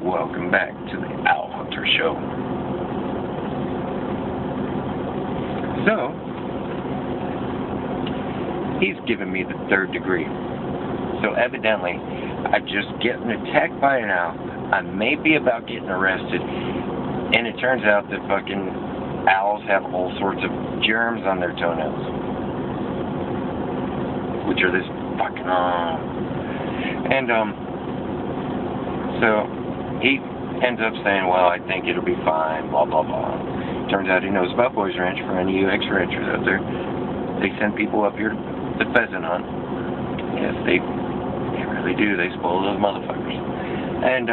Welcome back to the Owl Hunter Show. So, he's given me the 3rd degree. So evidently, I'm just getting attacked by an owl. I may be about getting arrested. And it turns out that fucking owls have all sorts of germs on their toenails. Which are this fucking... So, he ends up saying, well, I think it'll be fine, blah, blah, blah. Turns out he knows about Boys Ranch. For any UX ranchers out there, they send people up here to pheasant hunt. Yes, they really do. They spoil those motherfuckers. And,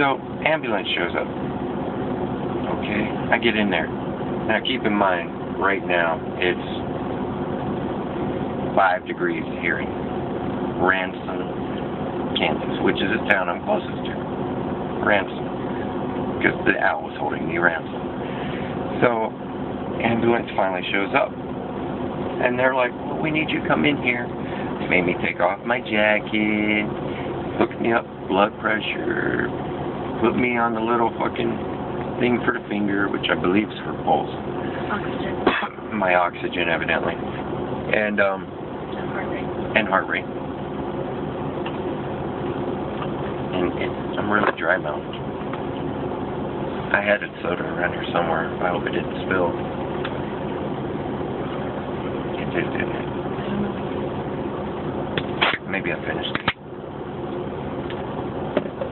so, ambulance shows up. Okay, I get in there. Now, keep in mind, right now, it's 5 degrees here in Ransom, Kansas, which is the town I'm closest to. Ransom. Because the owl was holding me ransom. So, ambulance finally shows up. And they're like, well, we need you to come in here. They made me take off my jacket, hook me up blood pressure, put me on the little fucking thing for the finger, which I believe is for pulse. Oxygen. My oxygen, evidently. And Heart rate. And heart rate. And I'm really dry mouthed. I had a soda around here somewhere. I hope it didn't spill. It did, didn't it? Maybe I finished it.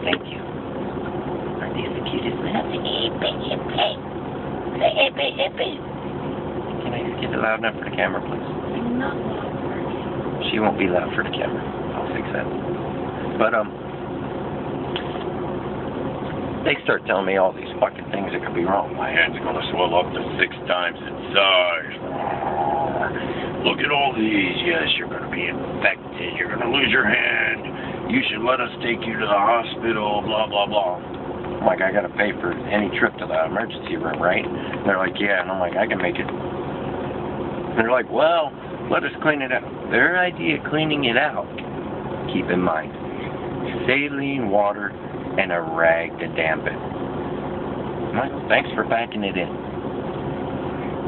Thank you. Aren't these the cutest little hippie, hippie? The hippie, hippie. Can I just get it loud enough for the camera, please? Not loud for you. She won't be loud for the camera. I'll fix that. But, they start telling me all these fucking things that could be wrong. My hand's gonna swell up to 6 times its size. Look at all these. Yes, you're gonna be infected. You're gonna lose your hand. You should let us take you to the hospital. Blah, blah, blah. I'm like, I gotta pay for any trip to the emergency room, right? And they're like, yeah. And I'm like, I can make it. And they're like, well, let us clean it out. Their idea of cleaning it out, keep in mind, saline water and a rag to damp it. I'm like, thanks for packing it in.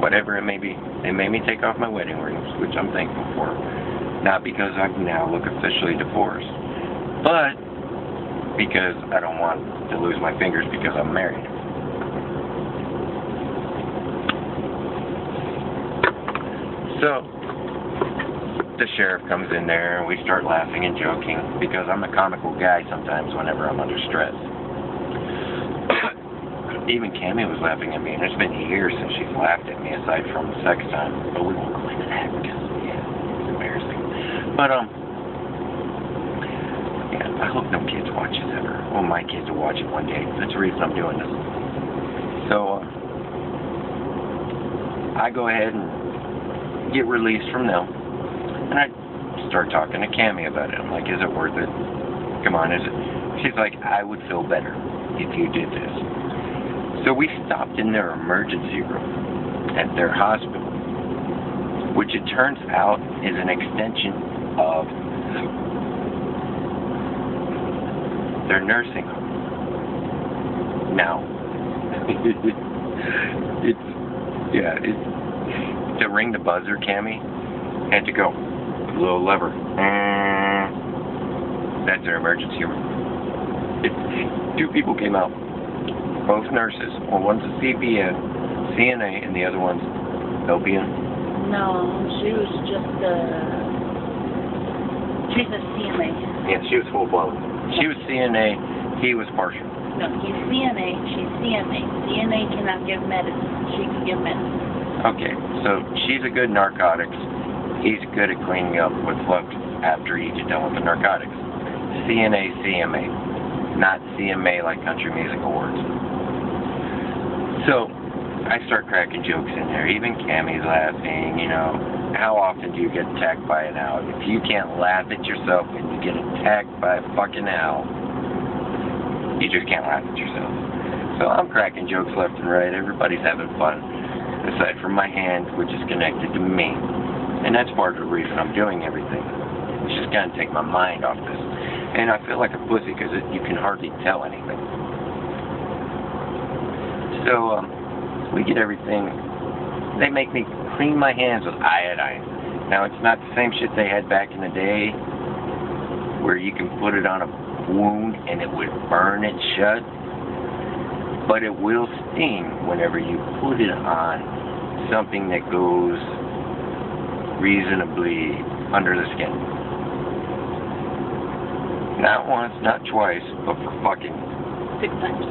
Whatever it may be. They made me take off my wedding rings, which I'm thankful for. Not because I now look officially divorced, but because I don't want to lose my fingers because I'm married. So, the sheriff comes in there and we start laughing and joking because I'm a comical guy sometimes whenever I'm under stress. Even Cammy was laughing at me, and it's been years since she's laughed at me aside from the sex time, but we won't go into that because, yeah, it's embarrassing. But, yeah, I hope no kids watch this ever. Well, my kids will watch it one day. That's the reason I'm doing this. So, I go ahead and get released from them. And I start talking to Cammy about it. I'm like, is it worth it? Come on, is it? She's like, I would feel better if you did this. So we stopped in their emergency room at their hospital, which it turns out is an extension of their nursing home. Now, to ring the buzzer, Cammy had to go. Little lever. That's their emergency room. 2 people came out. Both nurses. Well, one's a CNA, and the other one's LPN. No, she was just she's a CNA. Yeah, she was full blown. She was CNA. He was partial. No, he's CNA. She's CNA. CNA cannot give medicine. She can give medicine. Okay, so she's a good narcotics. He's good at cleaning up what's left after you get done with the narcotics. CNA, CMA. Not CMA like Country Music Awards. So, I start cracking jokes in there. Even Cammy's laughing, you know. How often do you get attacked by an owl? If you can't laugh at yourself when you get attacked by a fucking owl, you just can't laugh at yourself. So, I'm cracking jokes left and right. Everybody's having fun. Aside from my hand, which is connected to me. And that's part of the reason I'm doing everything. It's just got to take my mind off this. And I feel like a pussy because you can hardly tell anything. So, we get everything. They make me clean my hands with iodine. Now, it's not the same shit they had back in the day where you can put it on a wound and it would burn it shut. But it will sting whenever you put it on something that goes reasonably under the skin. Not once, not twice, but for fucking 6 times.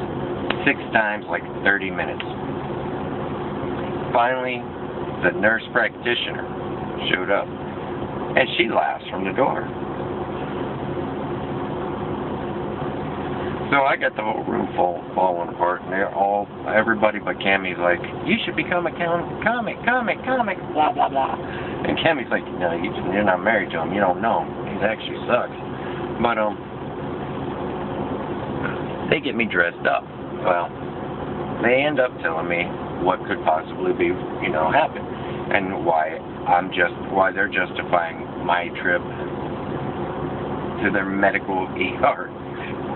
6 times, like 30 minutes. Finally, the nurse practitioner showed up, and she laughs from the door. So I got the whole room falling apart, and everybody but Cammie's like, you should become a comic, blah, blah, blah. And Cammie's like, no, you're not married to him, you don't know him. He actually sucks. But, they get me dressed up. Well, they end up telling me what could possibly be, happen. And why they're justifying my trip to their medical ER.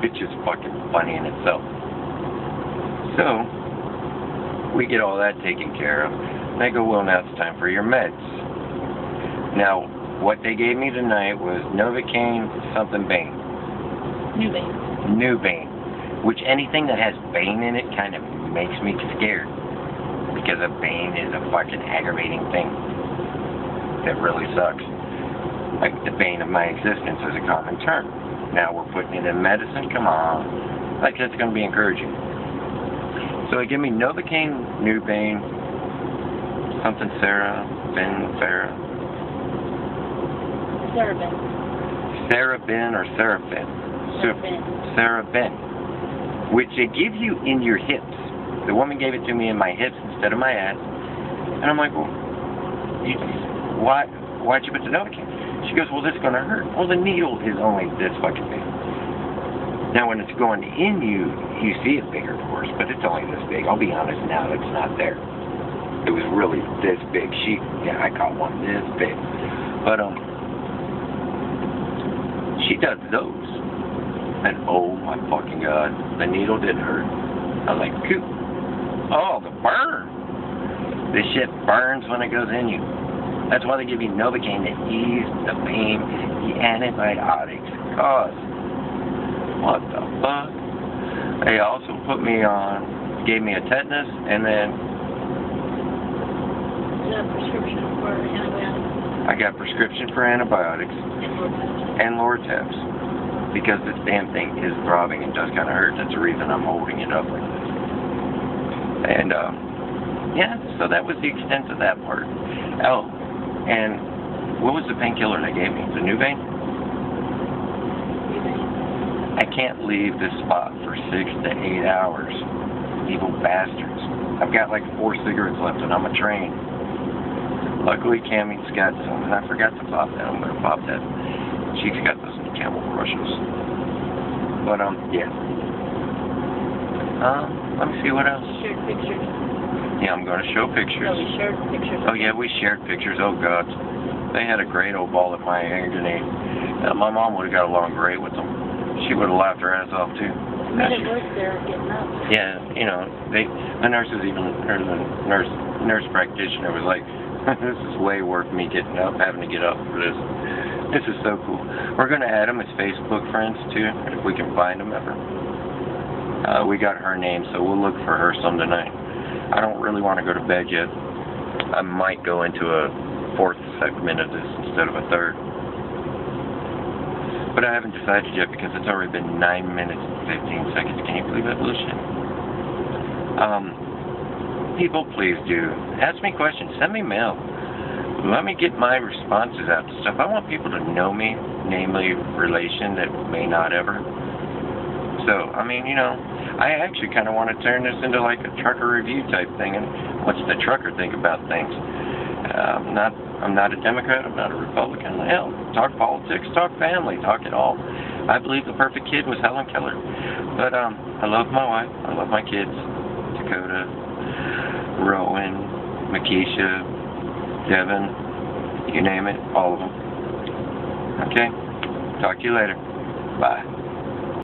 Which is fucking funny in itself. So, we get all that taken care of. And they go, well, now it's time for your meds. Now, what they gave me tonight was Novocaine something Bane. Nuvane. Which anything that has Bane in it kind of makes me scared. Because a Bane is a fucking aggravating thing. That really sucks. Like the bane of my existence is a common term. Now we're putting it in medicine, come on. Like, that's going to be encouraging. So they give me Novocaine, Nuvane, something Serabin or Seraphin. Serabin. Which they give you in your hips. The woman gave it to me in my hips instead of my ass. And I'm like, well, why'd you put the Novocaine? She goes, well, this is going to hurt. Well, the needle is only this fucking big. Now, when it's going in you, you see it bigger, of course, but it's only this big. I'll be honest now, it's not there. It was really this big. I caught one this big. But, she does those. And, oh, my fucking God, the needle didn't hurt. I was like, cool. Oh, the burn. This shit burns when it goes in you. That's why they give you Novocaine to ease the pain the antibiotics cause. What the fuck? They also gave me a tetanus, and then prescription for antibiotics. I got prescription for antibiotics and Lortabs. Because this damn thing is throbbing and does kind of hurt. That's the reason I'm holding it up like this. And, yeah, so that was the extent of that part. Oh, and what was the painkiller they gave me? The Nuvane? I can't leave this spot for 6 to 8 hours. Evil bastards. I've got like 4 cigarettes left and I'm a train. Luckily, Cammie's got some, and I forgot to pop that. I'm going to pop that. She's got those Camel brushes. But, yeah. Let me see what else. Shared pictures. Yeah, I'm going to show pictures. No, we shared pictures. Oh, yeah, we shared pictures. Oh, God. They had a great old ball at my agony. My mom would have got along great with them. She would have laughed her ass off, too. I made it work there getting up. Yeah, the nurses or the nurse practitioner was like, this is way worth me getting up, having to get up for this. This is so cool. We're going to add them as Facebook friends, too, if we can find them ever. We got her name, so we'll look for her some tonight. I don't really want to go to bed yet. I might go into a 4th segment of this instead of a 3rd. But I haven't decided yet because it's already been 9 minutes and 15 seconds. Can you believe that bullshit? People, please do. Ask me questions. Send me mail. Let me get my responses out to stuff. I want people to know me, namely relation that may not ever. So, I mean, I actually kind of want to turn this into like a trucker review type thing. And what's the trucker think about things? I'm not a Democrat. I'm not a Republican. Hell, talk politics, talk family, talk it all. I believe the perfect kid was Helen Keller. But I love my wife. I love my kids. Dakota, Rowan, Makisha, Devin, you name it, all of them. Okay? Talk to you later. Bye.